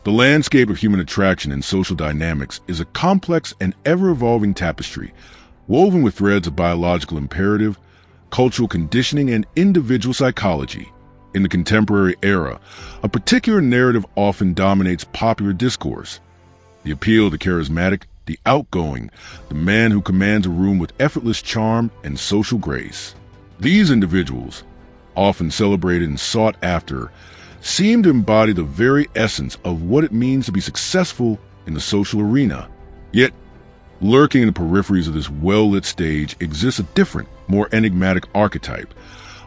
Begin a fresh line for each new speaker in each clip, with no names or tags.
The landscape of human attraction and social dynamics is a complex and ever-evolving tapestry, woven with threads of biological imperative, cultural conditioning, and individual psychology. In the contemporary era, a particular narrative often dominates popular discourse. The appeal of the charismatic, the outgoing, the man who commands a room with effortless charm and social grace. These individuals, often celebrated and sought after, seem to embody the very essence of what it means to be successful in the social arena. Yet, lurking in the peripheries of this well-lit stage exists a different, more enigmatic archetype,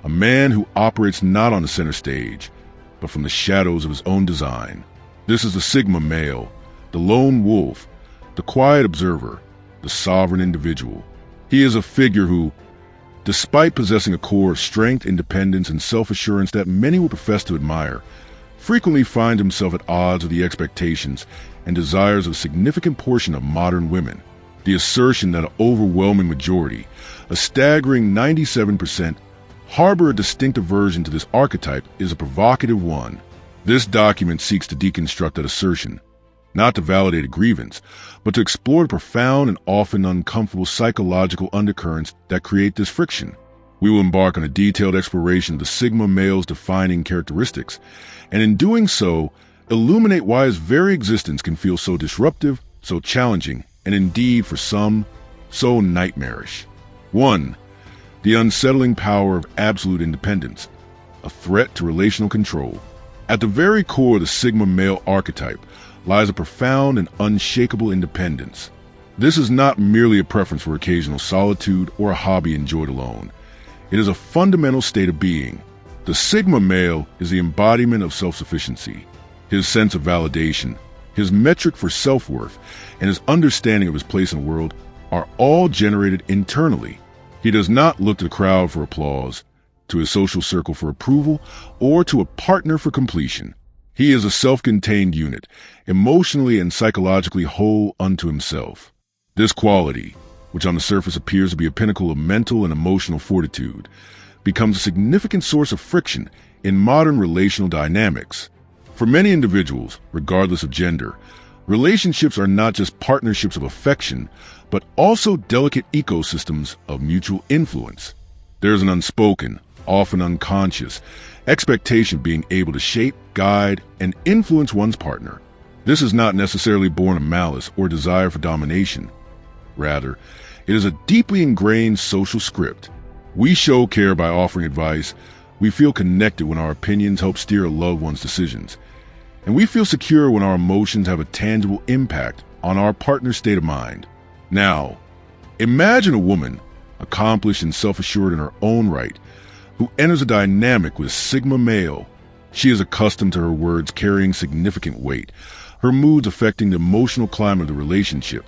a man who operates not on the center stage, but from the shadows of his own design. This is the Sigma male, the lone wolf, the quiet observer, the sovereign individual. He is a figure who, despite possessing a core of strength, independence, and self-assurance that many will profess to admire, frequently finds himself at odds with the expectations and desires of a significant portion of modern women. The assertion that an overwhelming majority, a staggering 97%, harbor a distinct aversion to this archetype is a provocative one. This document seeks to deconstruct that assertion, not to validate a grievance, but to explore the profound and often uncomfortable psychological undercurrents that create this friction. We will embark on a detailed exploration of the Sigma male's defining characteristics, and in doing so, illuminate why his very existence can feel so disruptive, so challenging, and indeed, for some, so nightmarish. 1. The unsettling power of absolute independence, a threat to relational control. At the very core of the Sigma male archetype lies a profound and unshakable independence. This is not merely a preference for occasional solitude or a hobby enjoyed alone. It is a fundamental state of being. The Sigma male is the embodiment of self-sufficiency. His sense of validation, his metric for self-worth, and his understanding of his place in the world are all generated internally. He does not look to the crowd for applause, to his social circle for approval, or to a partner for completion. He is a self-contained unit, emotionally and psychologically whole unto himself. This quality, which on the surface appears to be a pinnacle of mental and emotional fortitude, becomes a significant source of friction in modern relational dynamics. For many individuals, regardless of gender, relationships are not just partnerships of affection, but also delicate ecosystems of mutual influence. There is an unspoken, often unconscious, expectation of being able to shape, guide, and influence one's partner. This is not necessarily born of malice or desire for domination. Rather, it is a deeply ingrained social script. We show care by offering advice, we feel connected when our opinions help steer a loved one's decisions, and we feel secure when our emotions have a tangible impact on our partner's state of mind. Now, imagine a woman, accomplished and self-assured in her own right, who enters a dynamic with a Sigma male. She is accustomed to her words carrying significant weight, her moods affecting the emotional climate of the relationship,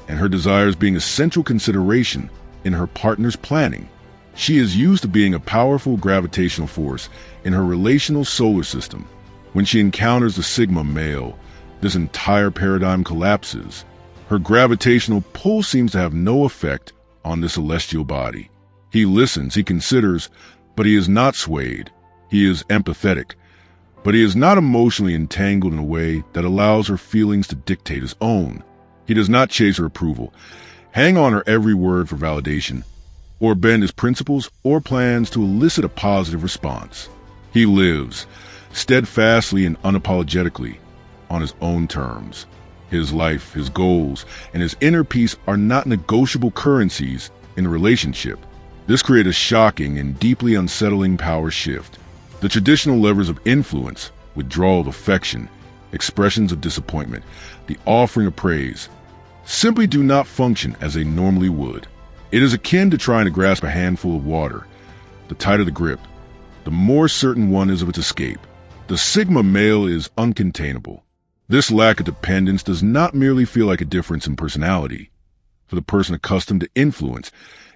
and her desires being a central consideration in her partner's planning. She is used to being a powerful gravitational force in her relational solar system. When she encounters the Sigma male, this entire paradigm collapses. Her gravitational pull seems to have no effect on the celestial body. He listens, he considers, but he is not swayed. He is empathetic, but he is not emotionally entangled in a way that allows her feelings to dictate his own. He does not chase her approval, hang on her every word for validation, or bend his principles or plans to elicit a positive response. He lives, steadfastly and unapologetically, on his own terms. His life, his goals, and his inner peace are not negotiable currencies in a relationship. This creates a shocking and deeply unsettling power shift. The traditional levers of influence, withdrawal of affection, expressions of disappointment, the offering of praise, simply do not function as they normally would. It is akin to trying to grasp a handful of water. The tighter the grip, the more certain one is of its escape. The Sigma male is uncontainable. This lack of dependence does not merely feel like a difference in personality. For the person accustomed to influence,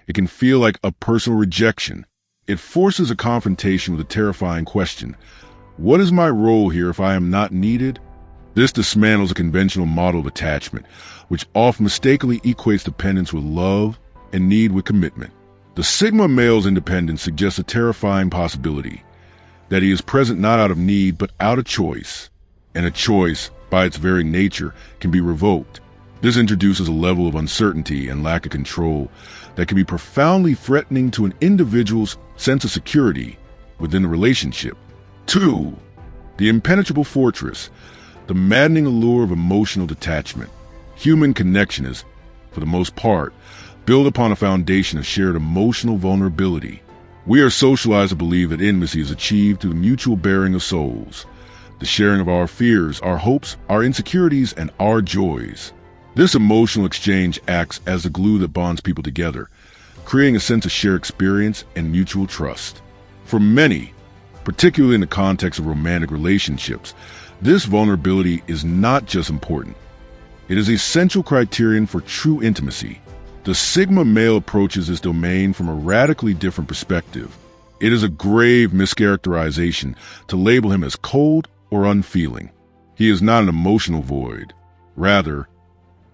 it can feel like a personal rejection. It forces a confrontation with a terrifying question. What is my role here if I am not needed? This dismantles a conventional model of attachment, which often mistakenly equates dependence with love and need with commitment. The Sigma male's independence suggests a terrifying possibility, that he is present not out of need but out of choice, and a choice by its very nature, can be revoked. This introduces a level of uncertainty and lack of control that can be profoundly threatening to an individual's sense of security within the relationship. 2. The impenetrable fortress, the maddening allure of emotional detachment. Human connection is, for the most part, built upon a foundation of shared emotional vulnerability. We are socialized to believe that intimacy is achieved through the mutual bearing of souls, the sharing of our fears, our hopes, our insecurities, and our joys. This emotional exchange acts as the glue that bonds people together, creating a sense of shared experience and mutual trust. For many, particularly in the context of romantic relationships, this vulnerability is not just important. It is an essential criterion for true intimacy. The Sigma male approaches this domain from a radically different perspective. It is a grave mischaracterization to label him as cold or unfeeling. He is not an emotional void. Rather,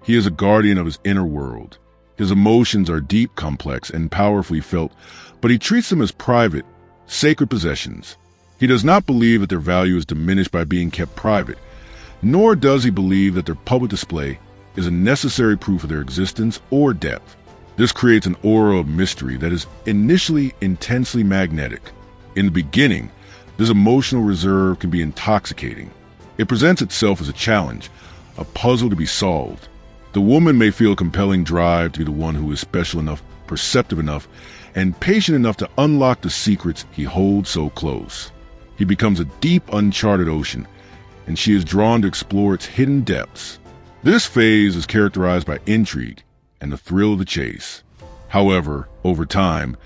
he is a guardian of his inner world. His emotions are deep, complex, and powerfully felt, but he treats them as private, sacred possessions. He does not believe that their value is diminished by being kept private, nor does he believe that their public display is a necessary proof of their existence or depth. This creates an aura of mystery that is initially intensely magnetic. In the beginning, this emotional reserve can be intoxicating. It presents itself as a challenge, a puzzle to be solved. The woman may feel a compelling drive to be the one who is special enough, perceptive enough, and patient enough to unlock the secrets he holds so close. He becomes a deep, uncharted ocean, and she is drawn to explore its hidden depths. This phase is characterized by intrigue and the thrill of the chase. However, over time,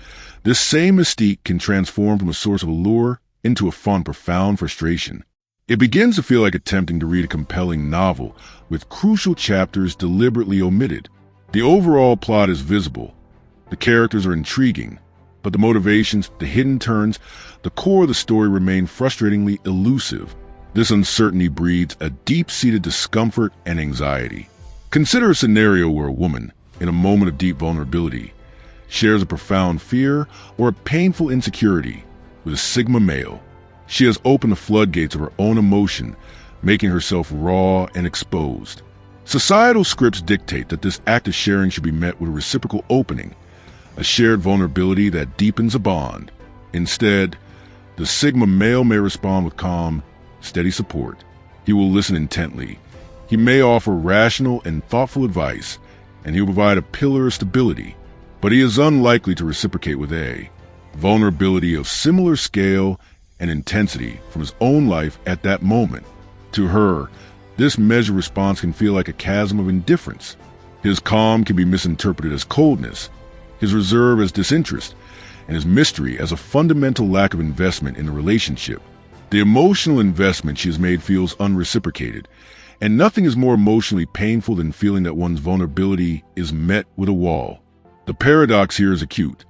this same mystique can transform from a source of allure into a fun, profound frustration. It begins to feel like attempting to read a compelling novel with crucial chapters deliberately omitted. The overall plot is visible. The characters are intriguing, but the motivations, the hidden turns, the core of the story remain frustratingly elusive. This uncertainty breeds a deep-seated discomfort and anxiety. Consider a scenario where a woman, in a moment of deep vulnerability, shares a profound fear or a painful insecurity with a Sigma male. She has opened the floodgates of her own emotion, making herself raw and exposed. Societal scripts dictate that this act of sharing should be met with a reciprocal opening, a shared vulnerability that deepens a bond. Instead, the Sigma male may respond with calm, steady support. He will listen intently. He may offer rational and thoughtful advice, and he will provide a pillar of stability. But he is unlikely to reciprocate with a vulnerability of similar scale and intensity from his own life at that moment. To her, this measured response can feel like a chasm of indifference. His calm can be misinterpreted as coldness, his reserve as disinterest, and his mystery as a fundamental lack of investment in the relationship. The emotional investment she has made feels unreciprocated, and nothing is more emotionally painful than feeling that one's vulnerability is met with a wall. The paradox here is acute.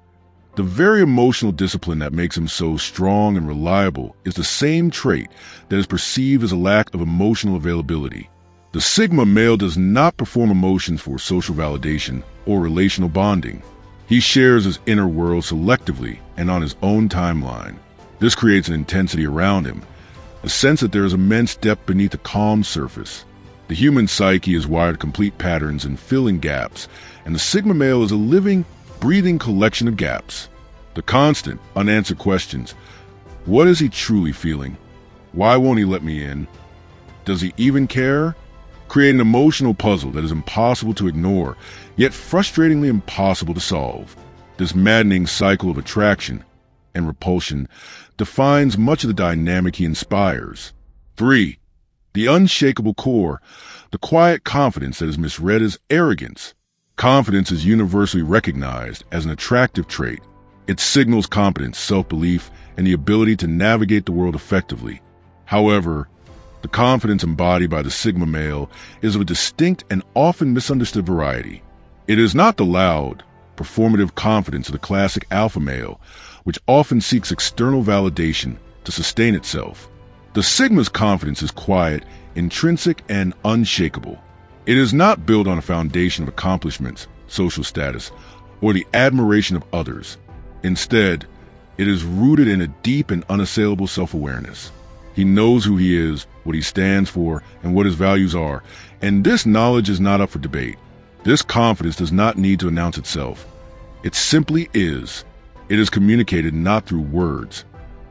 The very emotional discipline that makes him so strong and reliable is the same trait that is perceived as a lack of emotional availability. The Sigma male does not perform emotions for social validation or relational bonding. He shares his inner world selectively and on his own timeline. This creates an intensity around him, a sense that there is immense depth beneath a calm surface. The human psyche is wired to complete patterns and fill in gaps, and the Sigma male is a living, breathing collection of gaps. The constant, unanswered questions: what is he truly feeling? Why won't he let me in? Does he even care? Create an emotional puzzle that is impossible to ignore, yet frustratingly impossible to solve. This maddening cycle of attraction and repulsion defines much of the dynamic he inspires. 3. The unshakable core, the quiet confidence that is misread as arrogance. Confidence is universally recognized as an attractive trait. It signals competence, self-belief, and the ability to navigate the world effectively. However, the confidence embodied by the Sigma male is of a distinct and often misunderstood variety. It is not the loud, performative confidence of the classic alpha male, which often seeks external validation to sustain itself. The Sigma's confidence is quiet, intrinsic, and unshakable. It is not built on a foundation of accomplishments, social status, or the admiration of others. Instead, it is rooted in a deep and unassailable self-awareness. He knows who he is, what he stands for, and what his values are, and this knowledge is not up for debate. This confidence does not need to announce itself. It simply is. It is communicated not through words,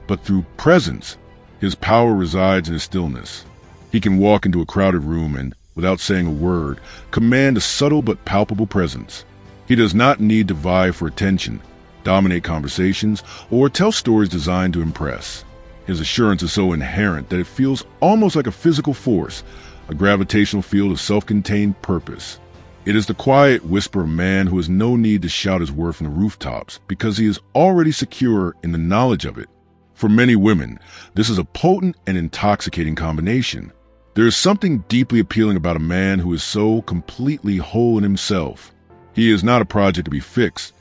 but through presence. His power resides in his stillness. He can walk into a crowded room and, without saying a word, command a subtle but palpable presence. He does not need to vie for attention, dominate conversations, or tell stories designed to impress. His assurance is so inherent that it feels almost like a physical force, a gravitational field of self-contained purpose. It is the quiet whisper of a man who has no need to shout his word from the rooftops because he is already secure in the knowledge of it. For many women, this is a potent and intoxicating combination. There is something deeply appealing about a man who is so completely whole in himself. He is not a project to be fixed.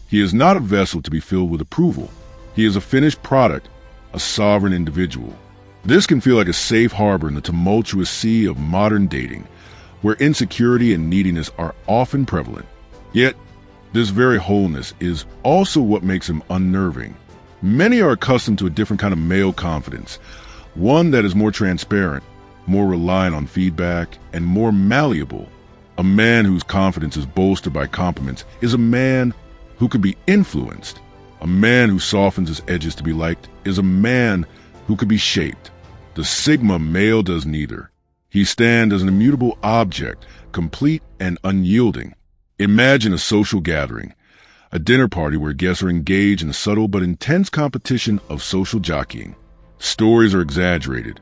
He is not a vessel to be filled with approval. He is a finished product, a sovereign individual. This can feel like a safe harbor in the tumultuous sea of modern dating, where insecurity and neediness are often prevalent. Yet, this very wholeness is also what makes him unnerving. Many are accustomed to a different kind of male confidence, one that is more transparent, more reliant on feedback, and more malleable. A man whose confidence is bolstered by compliments is a man who can be influenced. A man who softens his edges to be liked is a man who can be shaped. The Sigma male does neither. He stands as an immutable object, complete and unyielding. Imagine a social gathering, a dinner party where guests are engaged in a subtle but intense competition of social jockeying. Stories are exaggerated.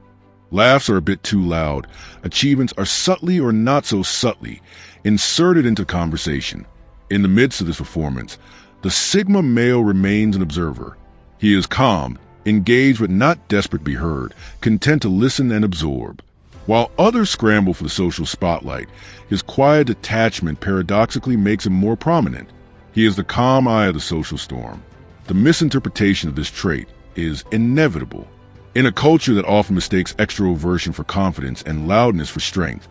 Laughs are a bit too loud. Achievements are subtly or not so subtly inserted into conversation. In the midst of this performance, the Sigma male remains an observer. He is calm, engaged but not desperate to be heard, content to listen and absorb. While others scramble for the social spotlight, his quiet detachment paradoxically makes him more prominent. He is the calm eye of the social storm. The misinterpretation of this trait is inevitable. In a culture that often mistakes extroversion for confidence and loudness for strength,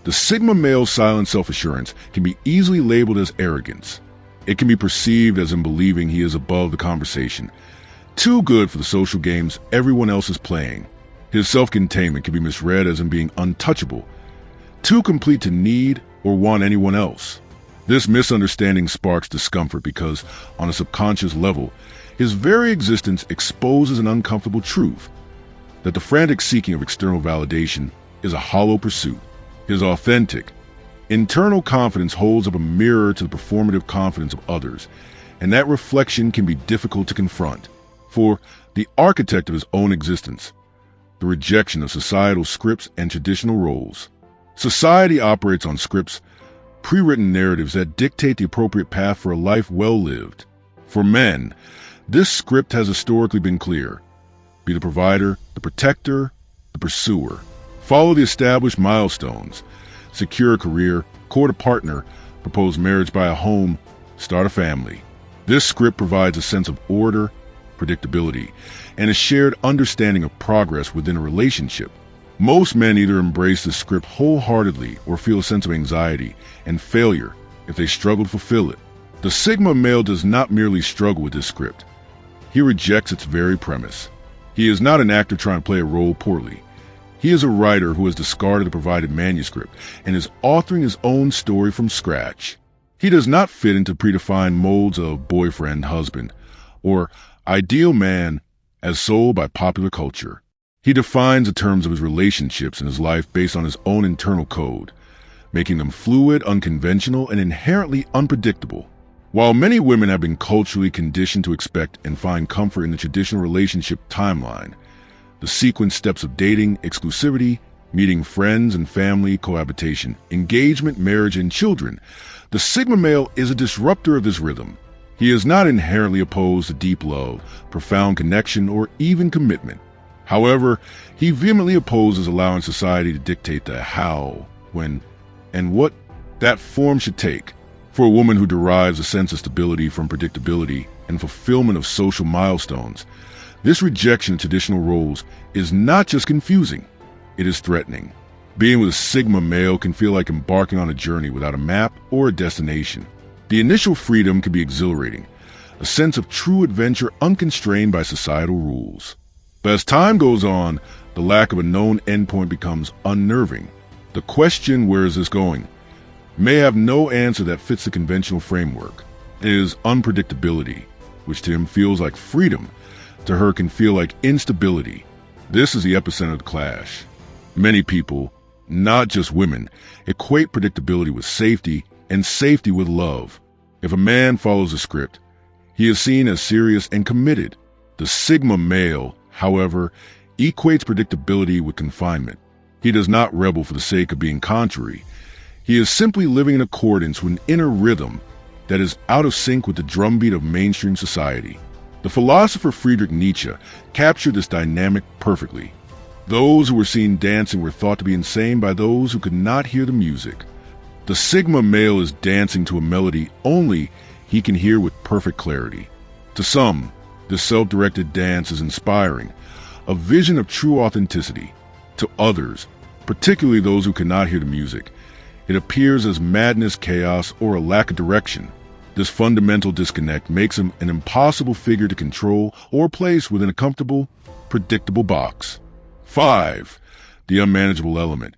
the Sigma male's silent self-assurance can be easily labeled as arrogance. It can be perceived as him believing he is above the conversation, too good for the social games everyone else is playing. His self-containment can be misread as him being untouchable, too complete to need or want anyone else. This misunderstanding sparks discomfort because, on a subconscious level, his very existence exposes an uncomfortable truth, that the frantic seeking of external validation is a hollow pursuit. His authentic, internal confidence holds up a mirror to the performative confidence of others, and that reflection can be difficult to confront. For the architect of his own existence, the rejection of societal scripts and traditional roles. Society operates on scripts, pre-written narratives that dictate the appropriate path for a life well lived. For men, this script has historically been clear. Be the provider, the protector, the pursuer. Follow the established milestones. Secure a career, court a partner, propose marriage, buy a home, start a family. This script provides a sense of order, predictability, and a shared understanding of progress within a relationship. Most men either embrace this script wholeheartedly or feel a sense of anxiety and failure if they struggle to fulfill it. The Sigma male does not merely struggle with this script. He rejects its very premise. He is not an actor trying to play a role poorly. He is a writer who has discarded the provided manuscript and is authoring his own story from scratch. He does not fit into predefined molds of boyfriend, husband, or ideal man as sold by popular culture. He defines the terms of his relationships in his life based on his own internal code, making them fluid, unconventional, and inherently unpredictable. While many women have been culturally conditioned to expect and find comfort in the traditional relationship timeline, the sequence steps of dating, exclusivity, meeting friends and family, cohabitation, engagement, marriage, and children, the Sigma male is a disruptor of this rhythm. He is not inherently opposed to deep love, profound connection, or even commitment. However, he vehemently opposes allowing society to dictate the how, when, and what that form should take. For a woman who derives a sense of stability from predictability and fulfillment of social milestones, this rejection of traditional roles is not just confusing, it is threatening. Being with a Sigma male can feel like embarking on a journey without a map or a destination. The initial freedom can be exhilarating, a sense of true adventure unconstrained by societal rules. But as time goes on, The lack of a known endpoint becomes unnerving. The question, where is this going, may have no answer that fits the conventional framework. It is unpredictability, which to him feels like freedom, to her can feel like instability. This is the epicenter of the clash. Many people, not just women, equate predictability with safety and safety with love. If a man follows a script, he is seen as serious and committed. The Sigma male, however, equates predictability with confinement. He does not rebel for the sake of being contrary. He is simply living in accordance with an inner rhythm that is out of sync with the drumbeat of mainstream society. The philosopher Friedrich Nietzsche captured this dynamic perfectly. Those who were seen dancing were thought to be insane by those who could not hear the music. The Sigma male is dancing to a melody only he can hear with perfect clarity. To some, this self-directed dance is inspiring, a vision of true authenticity. To others, particularly those who cannot hear the music, it appears as madness, chaos, or a lack of direction. This fundamental disconnect makes him an impossible figure to control or place within a comfortable, predictable box. 5. The unmanageable element.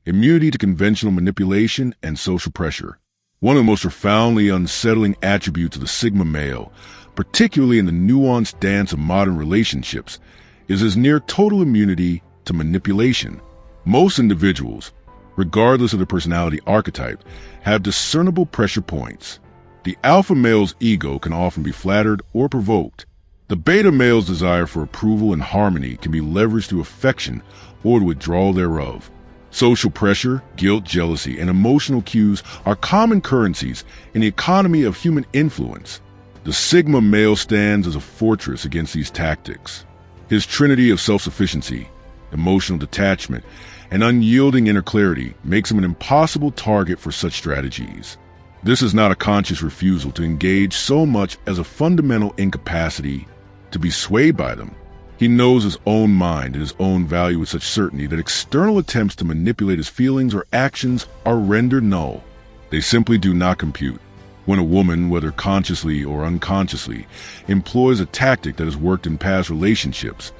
Immunity to conventional manipulation and social pressure. One of the most profoundly unsettling attributes of the Sigma male, particularly in the nuanced dance of modern relationships, is his near total immunity to manipulation. Most individuals, regardless of their personality archetype, have discernible pressure points. The alpha male's ego can often be flattered or provoked. The beta male's desire for approval and harmony can be leveraged through affection or the withdrawal thereof. Social pressure, guilt, jealousy, and emotional cues are common currencies in the economy of human influence. The Sigma male stands as a fortress against these tactics. His trinity of self-sufficiency, emotional detachment, and unyielding inner clarity makes him an impossible target for such strategies. This is not a conscious refusal to engage so much as a fundamental incapacity to be swayed by them. He knows his own mind and his own value with such certainty that external attempts to manipulate his feelings or actions are rendered null. They simply do not compute. When a woman, whether consciously or unconsciously, employs a tactic that has worked in past relationships,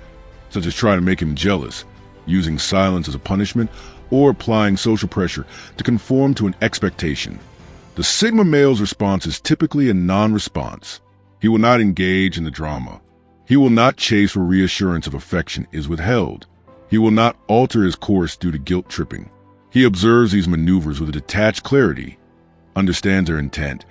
such as trying to make him jealous, using silence as a punishment, or applying social pressure to conform to an expectation, the Sigma male's response is typically a non-response. He will not engage in the drama. He will not chase where reassurance of affection is withheld. He will not alter his course due to guilt tripping. He observes these maneuvers with a detached clarity, understands their intent,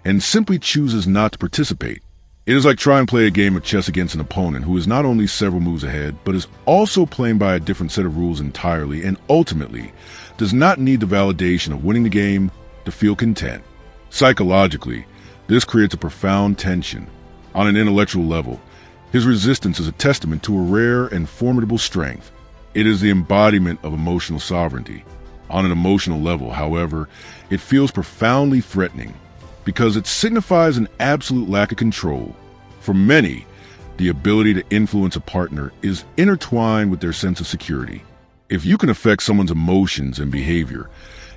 and simply chooses not to participate. It is like trying to play a game of chess against an opponent who is not only several moves ahead, but is also playing by a different set of rules entirely and ultimately does not need the validation of winning the game to feel content. Psychologically, this creates a profound tension. On an intellectual level, his resistance is a testament to a rare and formidable strength. It is the embodiment of emotional sovereignty. On an emotional level, however, it feels profoundly threatening because it signifies an absolute lack of control. For many, the ability to influence a partner is intertwined with their sense of security. If you can affect someone's emotions and behavior,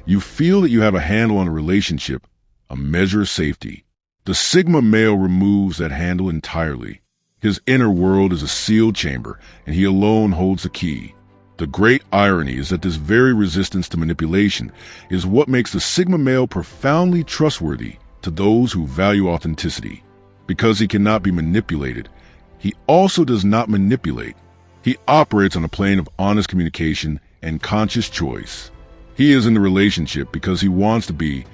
you feel that you have a handle on a relationship, a measure of safety. The Sigma male removes that handle entirely. His inner world is a sealed chamber, and he alone holds the key. The great irony is that this very resistance to manipulation is what makes the Sigma male profoundly trustworthy to those who value authenticity. Because he cannot be manipulated, he also does not manipulate. He operates on a plane of honest communication and conscious choice. He is in the relationship because he wants to be,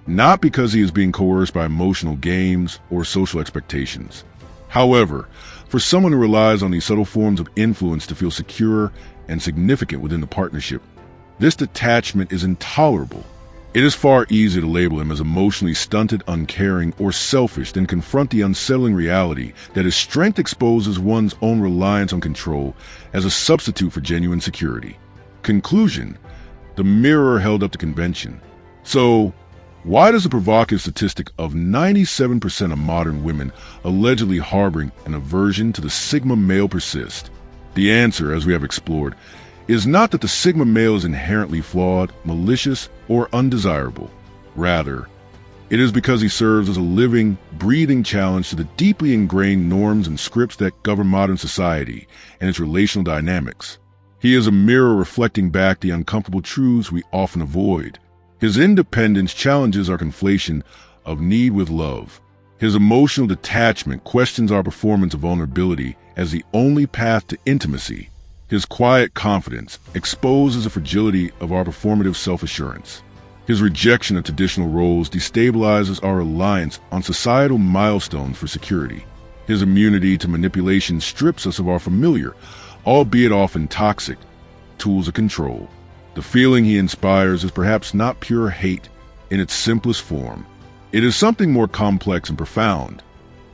not because he is being coerced by emotional games or social expectations. However, for someone who relies on these subtle forms of influence to feel secure and significant within the partnership, this detachment is intolerable. It is far easier to label him as emotionally stunted, uncaring, or selfish than confront the unsettling reality that his strength exposes one's own reliance on control as a substitute for genuine security. Conclusion: the mirror held up to convention. So, why does the provocative statistic of 97% of modern women allegedly harboring an aversion to the Sigma male persist? The answer, as we have explored, is not that the Sigma male is inherently flawed, malicious, or undesirable. Rather, it is because he serves as a living, breathing challenge to the deeply ingrained norms and scripts that govern modern society and its relational dynamics. He is a mirror reflecting back the uncomfortable truths we often avoid. His independence challenges our conflation of need with love. His emotional detachment questions our performance of vulnerability as the only path to intimacy. His quiet confidence exposes the fragility of our performative self-assurance. His rejection of traditional roles destabilizes our reliance on societal milestones for security. His immunity to manipulation strips us of our familiar, albeit often toxic, tools of control. The feeling he inspires is perhaps not pure hate in its simplest form. It is something more complex and profound.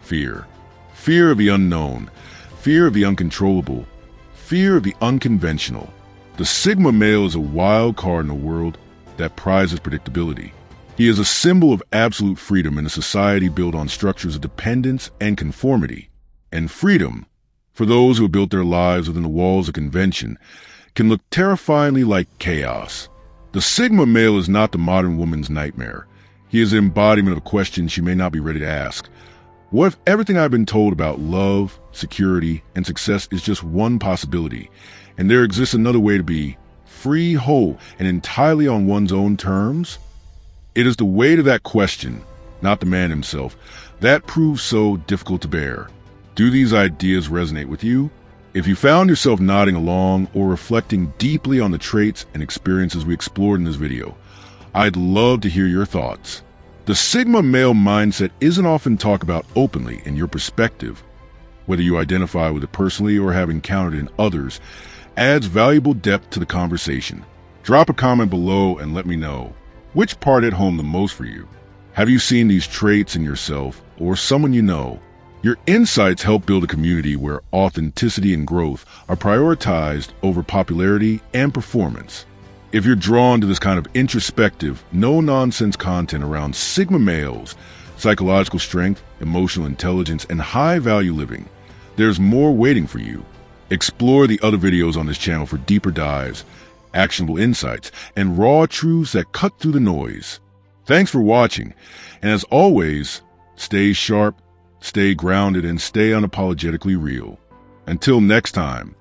Fear. Fear of the unknown. Fear of the uncontrollable. Fear of the unconventional. The Sigma male is a wild card in a world that prizes predictability. He is a symbol of absolute freedom in a society built on structures of dependence and conformity. And freedom, for those who have built their lives within the walls of convention, can look terrifyingly like chaos. The Sigma male is not the modern woman's nightmare. He is the embodiment of a question she may not be ready to ask. What if everything I've been told about love, security, and success is just one possibility, and there exists another way to be free, whole, and entirely on one's own terms? It is the weight of that question, not the man himself, that proves so difficult to bear. Do these ideas resonate with you? If you found yourself nodding along or reflecting deeply on the traits and experiences we explored in this video, I'd love to hear your thoughts. The Sigma male mindset isn't often talked about openly in your perspective. Whether you identify with it personally or have encountered it in others, adds valuable depth to the conversation. Drop a comment below and let me know, which part hit home the most for you? Have you seen these traits in yourself or someone you know? Your insights help build a community where authenticity and growth are prioritized over popularity and performance. If you're drawn to this kind of introspective, no-nonsense content around Sigma males, psychological strength, emotional intelligence, and high-value living, there's more waiting for you. Explore the other videos on this channel for deeper dives, actionable insights, and raw truths that cut through the noise. Thanks for watching, and as always, stay sharp, stay grounded, and stay unapologetically real. Until next time.